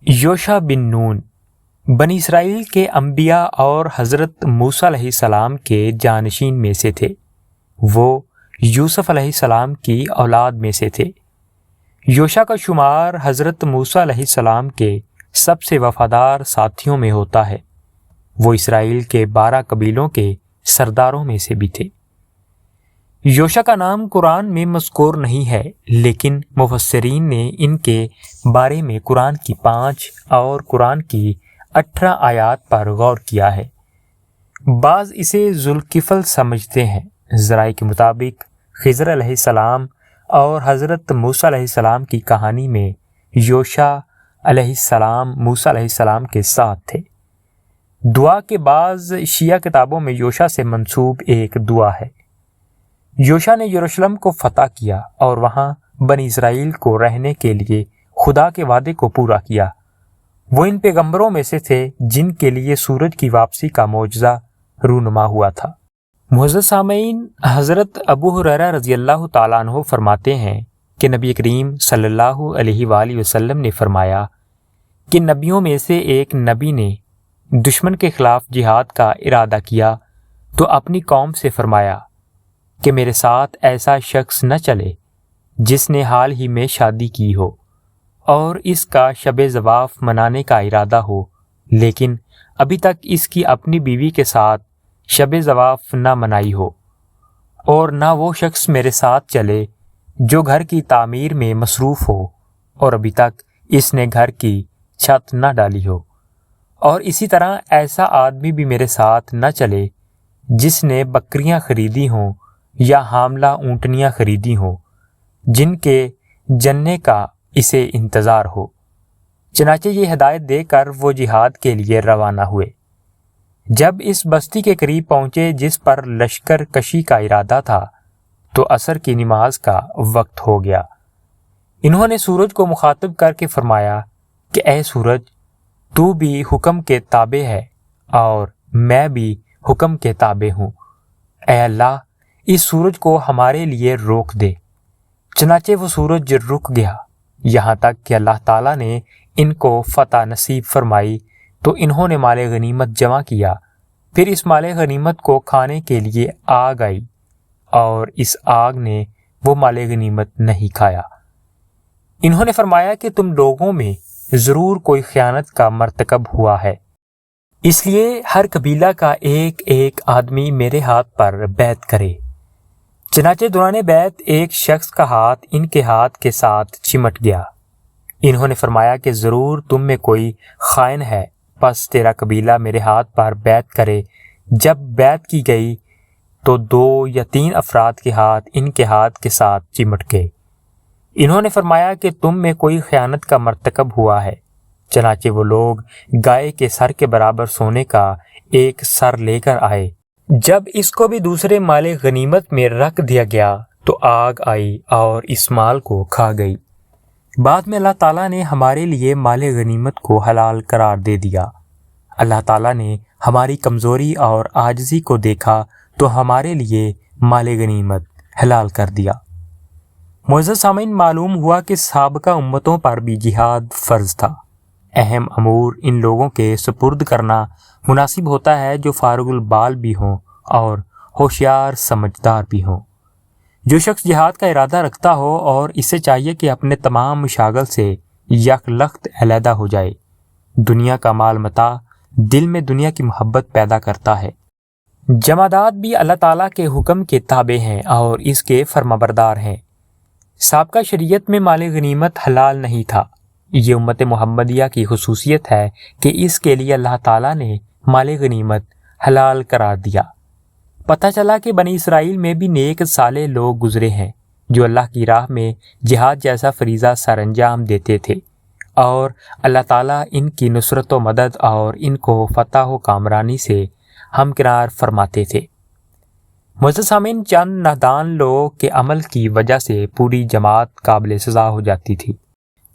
یوشع بن نون بنی اسرائیل کے انبیاء اور حضرت موسیٰ علیہ السلام کے جانشین میں سے تھے۔ وہ یوسف علیہ السلام کی اولاد میں سے تھے۔ یوشع کا شمار حضرت موسیٰ علیہ السلام کے سب سے وفادار ساتھیوں میں ہوتا ہے۔ وہ اسرائیل کے 12 قبیلوں کے سرداروں میں سے بھی تھے۔ یوشع کا نام قرآن میں مذکور نہیں ہے، لیکن مفسرین نے ان کے بارے میں قرآن کی 5 اور قرآن کی 18 آیات پر غور کیا ہے۔ بعض اسے ذوالکفل سمجھتے ہیں۔ ذرائع کے مطابق خضر علیہ السلام اور حضرت موسیٰ علیہ السلام کی کہانی میں یوشع علیہ السلام موسیٰ علیہ السلام کے ساتھ تھے۔ دعا کے بعض شیعہ کتابوں میں یوشع سے منسوب ایک دعا ہے۔ یوشع نے یروشلم کو فتح کیا اور وہاں بنی اسرائیل کو رہنے کے لیے خدا کے وعدے کو پورا کیا۔ وہ ان پیغمبروں میں سے تھے جن کے لیے سورج کی واپسی کا معجزہ رونما ہوا تھا۔ معزز سامعین، حضرت ابو ہریرہ رضی اللہ تعالیٰ عنہ فرماتے ہیں کہ نبی کریم صلی اللہ علیہ وآلہ وسلم نے فرمایا کہ نبیوں میں سے ایک نبی نے دشمن کے خلاف جہاد کا ارادہ کیا تو اپنی قوم سے فرمایا کہ میرے ساتھ ایسا شخص نہ چلے جس نے حال ہی میں شادی کی ہو اور اس کا شب زواف منانے کا ارادہ ہو، لیکن ابھی تک اس کی اپنی بیوی کے ساتھ شب زواف نہ منائی ہو، اور نہ وہ شخص میرے ساتھ چلے جو گھر کی تعمیر میں مصروف ہو اور ابھی تک اس نے گھر کی چھت نہ ڈالی ہو، اور اسی طرح ایسا آدمی بھی میرے ساتھ نہ چلے جس نے بکریاں خریدی ہوں یا حاملہ اونٹنیاں خریدی ہوں جن کے جننے کا اسے انتظار ہو۔ چنانچہ یہ ہدایت دے کر وہ جہاد کے لیے روانہ ہوئے۔ جب اس بستی کے قریب پہنچے جس پر لشکر کشی کا ارادہ تھا تو عصر کی نماز کا وقت ہو گیا۔ انہوں نے سورج کو مخاطب کر کے فرمایا کہ اے سورج، تو بھی حکم کے تابع ہے اور میں بھی حکم کے تابع ہوں۔ اے اللہ، اس سورج کو ہمارے لیے روک دے۔ چنانچہ وہ سورج رک گیا یہاں تک کہ اللہ تعالیٰ نے ان کو فتح نصیب فرمائی تو انہوں نے مال غنیمت جمع کیا۔ پھر اس مال غنیمت کو کھانے کے لیے آگ آئی اور اس آگ نے وہ مال غنیمت نہیں کھایا۔ انہوں نے فرمایا کہ تم لوگوں میں ضرور کوئی خیانت کا مرتکب ہوا ہے، اس لیے ہر قبیلہ کا ایک ایک آدمی میرے ہاتھ پر بیعت کرے۔ چنانچہ دوران بیعت ایک شخص کا ہاتھ ان کے ہاتھ کے ساتھ چمٹ گیا۔ انہوں نے فرمایا کہ ضرور تم میں کوئی خائن ہے، پس تیرا قبیلہ میرے ہاتھ پر بیعت کرے۔ جب بیعت کی گئی تو 2 یا 3 افراد کے ہاتھ ان کے ہاتھ کے ساتھ چمٹ گئے۔ انہوں نے فرمایا کہ تم میں کوئی خیانت کا مرتکب ہوا ہے۔ چنانچہ وہ لوگ گائے کے سر کے برابر سونے کا ایک سر لے کر آئے۔ جب اس کو بھی دوسرے مال غنیمت میں رکھ دیا گیا تو آگ آئی اور اس مال کو کھا گئی۔ بعد میں اللہ تعالیٰ نے ہمارے لیے مال غنیمت کو حلال قرار دے دیا۔ اللہ تعالیٰ نے ہماری کمزوری اور عاجزی کو دیکھا تو ہمارے لیے مال غنیمت حلال کر دیا۔ معزز سامعین، معلوم ہوا کہ سابقہ امتوں پر بھی جہاد فرض تھا۔ اہم امور ان لوگوں کے سپرد کرنا مناسب ہوتا ہے جو فارغ البال بھی ہوں اور ہوشیار سمجھدار بھی ہوں۔ جو شخص جہاد کا ارادہ رکھتا ہو اور اسے چاہیے کہ اپنے تمام مشاغل سے یک لخت علیحدہ ہو جائے۔ دنیا کا مال متاع دل میں دنیا کی محبت پیدا کرتا ہے۔ جمادات بھی اللہ تعالیٰ کے حکم کے تابع ہیں اور اس کے فرمانبردار ہیں۔ سابقہ شریعت میں مال غنیمت حلال نہیں تھا۔ یہ امت محمدیہ کی خصوصیت ہے کہ اس کے لیے اللہ تعالیٰ نے مال غنیمت حلال قرار دیا۔ پتہ چلا کہ بنی اسرائیل میں بھی نیک صالح لوگ گزرے ہیں جو اللہ کی راہ میں جہاد جیسا فریضہ سر انجام دیتے تھے، اور اللہ تعالیٰ ان کی نصرت و مدد اور ان کو فتح و کامرانی سے ہمکنار فرماتے تھے۔ معزز سامعین، چند نادان لوگوں کے عمل کی وجہ سے پوری جماعت قابل سزا ہو جاتی تھی۔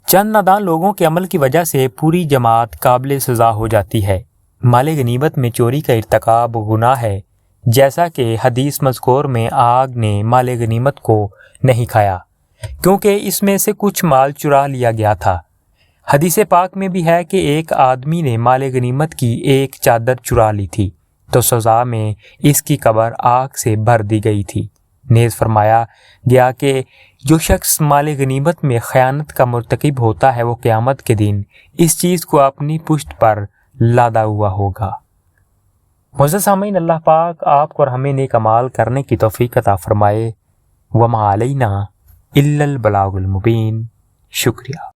چند نادان لوگوں کے عمل کی وجہ سے پوری جماعت قابل سزا ہو جاتی ہے۔ مال غنیمت میں چوری کا ارتکاب گناہ ہے، جیسا کہ حدیث مذکور میں آگ نے مال غنیمت کو نہیں کھایا کیونکہ اس میں سے کچھ مال چرا لیا گیا تھا۔ حدیث پاک میں بھی ہے کہ ایک آدمی نے مال غنیمت کی ایک چادر چرا لی تھی تو سزا میں اس کی قبر آگ سے بھر دی گئی تھی۔ نیز فرمایا گیا کہ جو شخص مال غنیمت میں خیانت کا مرتکب ہوتا ہے وہ قیامت کے دن اس چیز کو اپنی پشت پر لادا ہوا ہوگا۔ معزز سامعین، اللہ پاک آپ کو اور ہمیں نیک اعمال کرنے کی توفیق عطا فرمائے۔ وما علینا الا البلاغ المبین۔ شکریہ۔